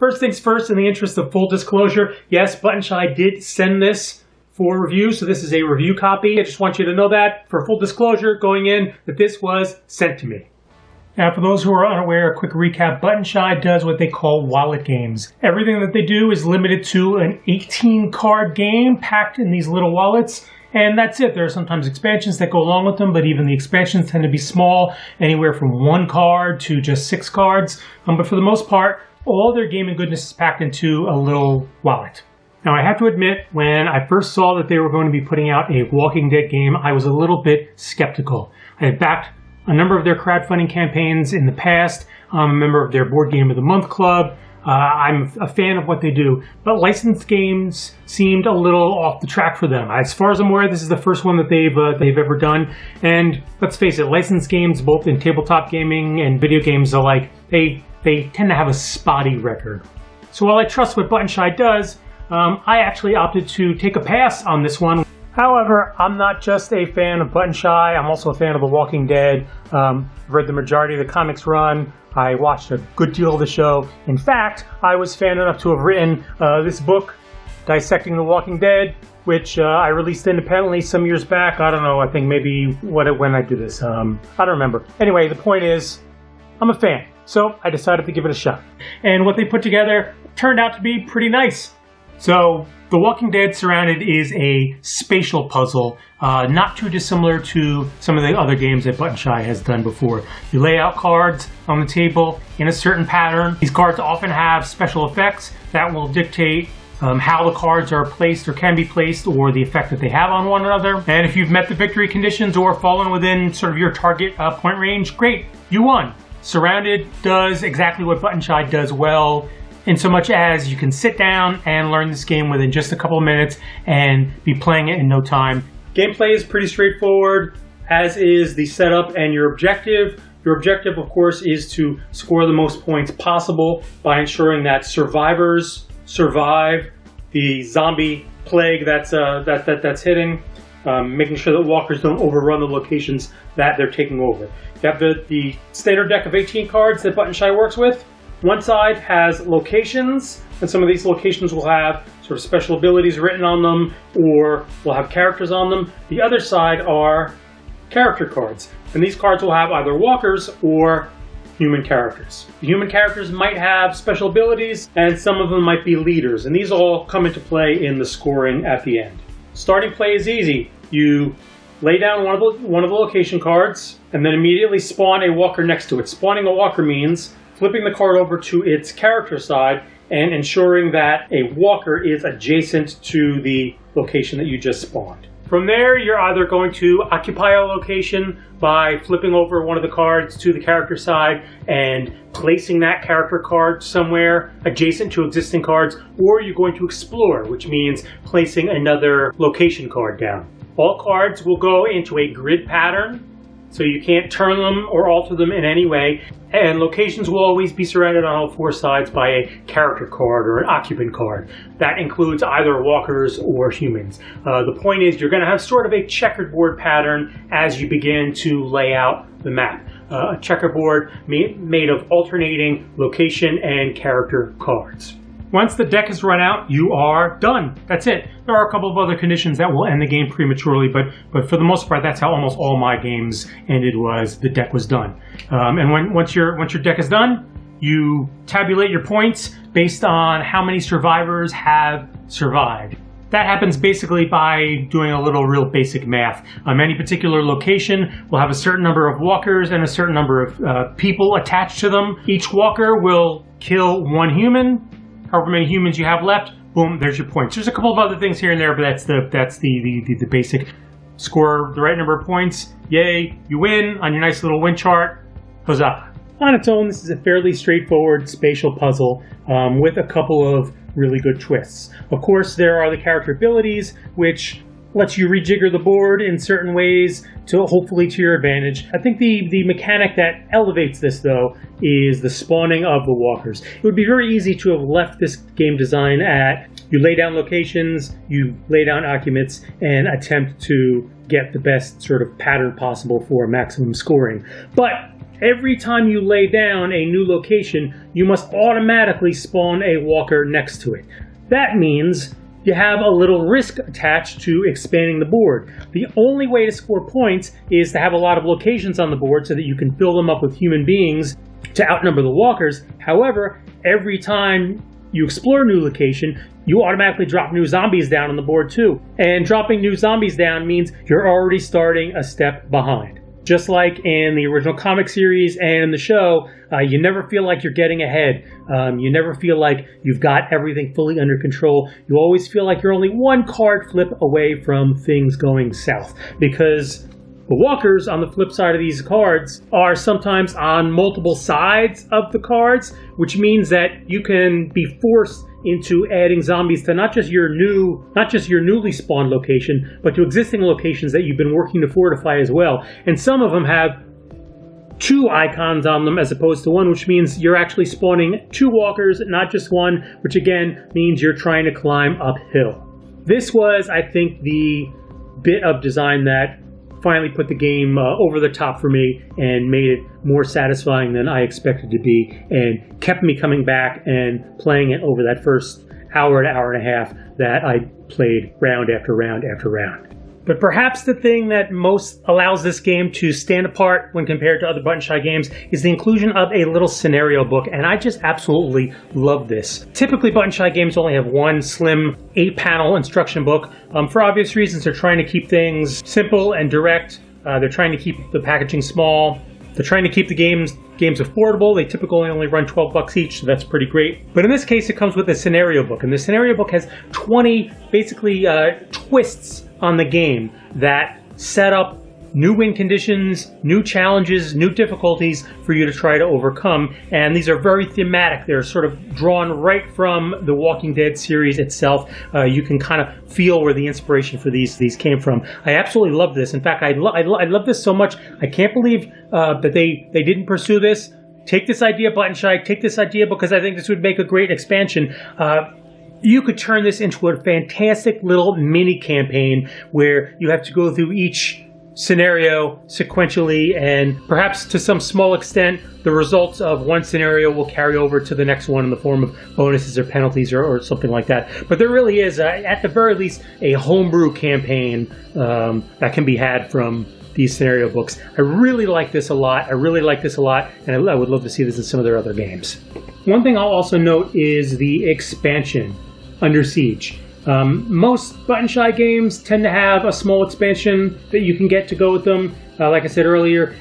First things first, in the interest of full disclosure, yes, Button Shy did send this for review, so this is a review copy. I just want you to know that, for full disclosure, going in, that this was sent to me. Now, for those who are unaware, a quick recap, Button Shy does what they call wallet games. Everything that they do is limited to an 18-card game packed in these little wallets, and that's it. There are sometimes expansions that go along with them, but even the expansions tend to be small, anywhere from 1 card to just 6 cards. But for the most part, all their gaming goodness is packed into a little wallet. Now, I have to admit, when I first saw that they were going to be putting out a Walking Dead game, I was a little bit skeptical. I had backed a number of their crowdfunding campaigns in the past. I'm a member of their Board Game of the Month club. I'm a fan of what they do, but licensed games seemed a little off the track for them. As far as I'm aware, this is the first one that they've ever done. And let's face it, licensed games, both in tabletop gaming and video games alike, they tend to have a spotty record. So while I trust what Button Shy does, I actually opted to take a pass on this one. However, I'm not just a fan of Button Shy, I'm also a fan of The Walking Dead. I've read the majority of the comics run. I watched a good deal of the show. In fact, I was fan enough to have written this book, Dissecting The Walking Dead, which I released independently some years back. I don't know, I think maybe when I did this. I don't remember. Anyway, the point is, I'm a fan. So I decided to give it a shot. And what they put together turned out to be pretty nice. So, The Walking Dead Surrounded is a spatial puzzle, not too dissimilar to some of the other games that Button Shy has done before. You lay out cards on the table in a certain pattern. These cards often have special effects that will dictate how the cards are placed or can be placed, or the effect that they have on one another. And if you've met the victory conditions or fallen within sort of your target point range, great, you won. Surrounded does exactly what Button Shy does well, in so much as you can sit down and learn this game within just a couple of minutes and be playing it in no time. Gameplay is pretty straightforward, as is the setup and your objective. Your objective, of course, is to score the most points possible by ensuring that survivors survive the zombie plague that's hitting, making sure that walkers don't overrun the locations that they're taking over. You have the standard deck of 18 cards that Button Shy works with. One side has locations, and some of these locations will have sort of special abilities written on them, or will have characters on them. The other side are character cards, and these cards will have either walkers or human characters. The human characters might have special abilities, and some of them might be leaders, and these all come into play in the scoring at the end. Starting play is easy. You lay down one of the location cards, and then immediately spawn a walker next to it. Spawning a walker means flipping the card over to its character side and ensuring that a walker is adjacent to the location that you just spawned. From there, you're either going to occupy a location by flipping over one of the cards to the character side and placing that character card somewhere adjacent to existing cards, or you're going to explore, which means placing another location card down. All cards will go into a grid pattern, so you can't turn them or alter them in any way, and locations will always be surrounded on all 4 sides by a character card or an occupant card. That includes either walkers or humans. The point is, you're going to have sort of a checkerboard pattern as you begin to lay out the map. A checkerboard made of alternating location and character cards. Once the deck is run out, you are done. That's it. There are a couple of other conditions that will end the game prematurely, but for the most part, that's how almost all my games ended, was the deck was done. And once your deck is done, you tabulate your points based on how many survivors have survived. That happens basically by doing a little real basic math. Any particular location will have a certain number of walkers and a certain number of people attached to them. Each walker will kill 1 human. However many humans you have left, boom, there's your points. There's a couple of other things here and there, but that's the basic. Score the right number of points, yay, you win on your nice little win chart. Huzzah. On its own, this is a fairly straightforward spatial puzzle with a couple of really good twists. Of course, there are the character abilities, which lets you rejigger the board in certain ways to hopefully to your advantage. I think the mechanic that elevates this, though, is the spawning of the walkers. It would be very easy to have left this game design at you lay down locations, you lay down occupants, and attempt to get the best sort of pattern possible for maximum scoring. But every time you lay down a new location, you must automatically spawn a walker next to it. That means you have a little risk attached to expanding the board. The only way to score points is to have a lot of locations on the board so that you can fill them up with human beings to outnumber the walkers. However, every time you explore a new location, you automatically drop new zombies down on the board too. And dropping new zombies down means you're already starting a step behind. Just like in the original comic series and in the show, you never feel like you're getting ahead. You never feel like you've got everything fully under control. You always feel like you're only one card flip away from things going south. Because the walkers on the flip side of these cards are sometimes on multiple sides of the cards, which means that you can be forced into adding zombies to not just your newly spawned location, but to existing locations that you've been working to fortify as well. And some of them have 2 icons on them as opposed to 1, which means you're actually spawning 2 walkers, not just 1, which again means you're trying to climb uphill. This was, I think, the bit of design that finally put the game over the top for me and made it more satisfying than I expected to be, and kept me coming back and playing it over that first hour to hour and a half that I played round after round after round. But perhaps the thing that most allows this game to stand apart when compared to other Button Shy games is the inclusion of a little scenario book, and I just absolutely love this. Typically, Button Shy games only have one slim 8-panel instruction book. For obvious reasons, they're trying to keep things simple and direct. They're trying to keep the packaging small. They're trying to keep the games affordable. They typically only run $12 each, so that's pretty great. But in this case, it comes with a scenario book, and the scenario book has 20 basically twists on the game that set up new win conditions, new challenges, new difficulties for you to try to overcome. And these are very thematic. They're sort of drawn right from the Walking Dead series itself. You can kind of feel where the inspiration for these came from. I absolutely love this. In fact, I love this so much. I can't believe that they didn't pursue this. Take this idea, Button Shy. Take this idea, because I think this would make a great expansion. You could turn this into a fantastic little mini campaign where you have to go through each scenario sequentially, and perhaps to some small extent the results of one scenario will carry over to the next one in the form of bonuses or penalties or something like that. But there really is, at the very least, a homebrew campaign that can be had from these scenario books. I really like this a lot. And I would love to see this in some of their other games. One thing I'll also note is the expansion, Under Siege. Most Button Shy games tend to have a small expansion that you can get to go with them. Like I said earlier,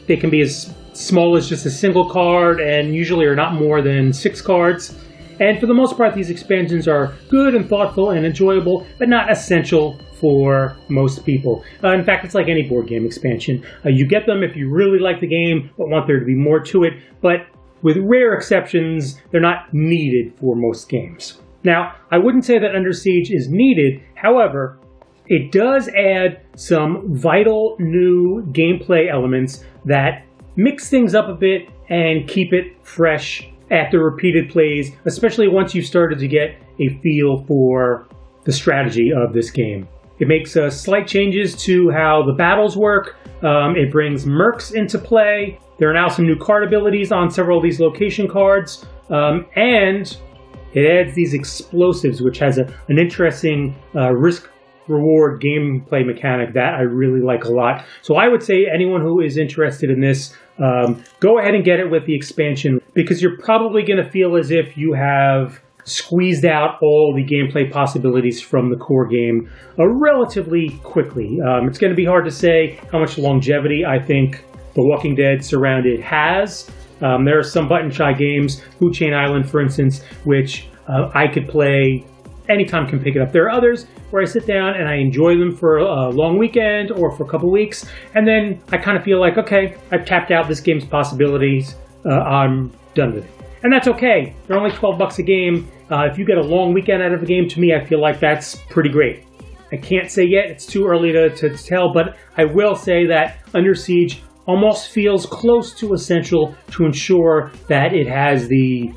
they can be as small as just a single card and usually are not more than 6 cards. And for the most part, these expansions are good and thoughtful and enjoyable, but not essential for most people. In fact, it's like any board game expansion. You get them if you really like the game but want there to be more to it, but with rare exceptions, they're not needed for most games. Now, I wouldn't say that Under Siege is needed. However, it does add some vital new gameplay elements that mix things up a bit and keep it fresh after repeated plays, especially once you've started to get a feel for the strategy of this game. It makes slight changes to how the battles work. It brings mercs into play. There are now some new card abilities on several of these location cards. And it adds these explosives, which has an interesting risk-reward gameplay mechanic that I really like a lot. So I would say anyone who is interested in this, go ahead and get it with the expansion, because you're probably going to feel as if you have squeezed out all the gameplay possibilities from the core game relatively quickly. It's going to be hard to say how much longevity I think The Walking Dead Surrounded has. There are some Button Shy games, Food Chain Island, for instance, which I could play anytime, can pick it up. There are others where I sit down and I enjoy them for a long weekend or for a couple weeks, and then I kind of feel like, okay, I've tapped out this game's possibilities. I'm done with it. And that's okay. They're only $12 a game. If you get a long weekend out of a game, to me, I feel like that's pretty great. I can't say yet. It's too early to tell, but I will say that Under Siege almost feels close to essential to ensure that it has the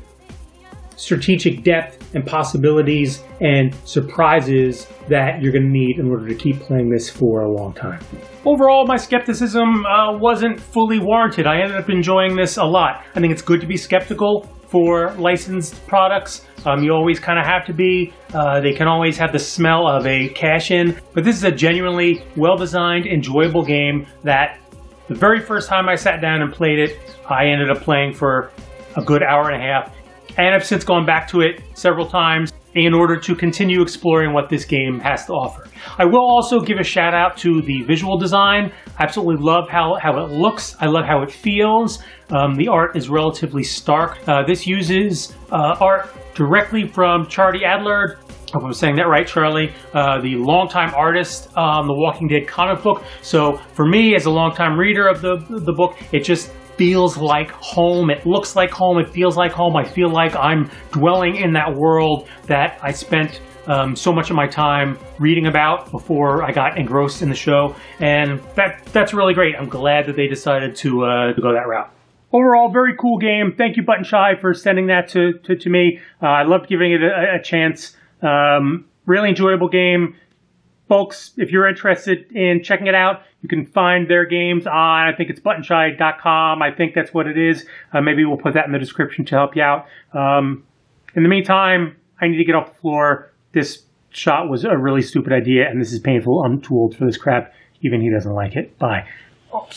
strategic depth and possibilities and surprises that you're going to need in order to keep playing this for a long time. Overall, my skepticism wasn't fully warranted. I ended up enjoying this a lot. I think it's good to be skeptical for licensed products. You always kind of have to be. They can always have the smell of a cash-in. But this is a genuinely well-designed, enjoyable game that the very first time I sat down and played it, I ended up playing for a good hour and a half. And I've since gone back to it several times in order to continue exploring what this game has to offer. I will also give a shout out to the visual design. I absolutely love how it looks. I love how it feels. The art is relatively stark. This uses art directly from Charlie Adlard. I hope I'm saying that right, Charlie. The longtime artist on the Walking Dead comic book. So for me, as a longtime reader of the book, it just feels like home. It looks like home. It feels like home. I feel like I'm dwelling in that world that I spent so much of my time reading about before I got engrossed in the show. And that's really great. I'm glad that they decided to go that route. Overall, very cool game. Thank you, Button Shy, for sending that to me. I loved giving it a chance. Really enjoyable game. Folks, if you're interested in checking it out, you can find their games on, I think it's buttonshy.com. I think that's what it is. Maybe we'll put that in the description to help you out. In the meantime, I need to get off the floor. This shot was a really stupid idea, and this is painful. I'm too old for this crap. Even he doesn't like it. Bye. Oh.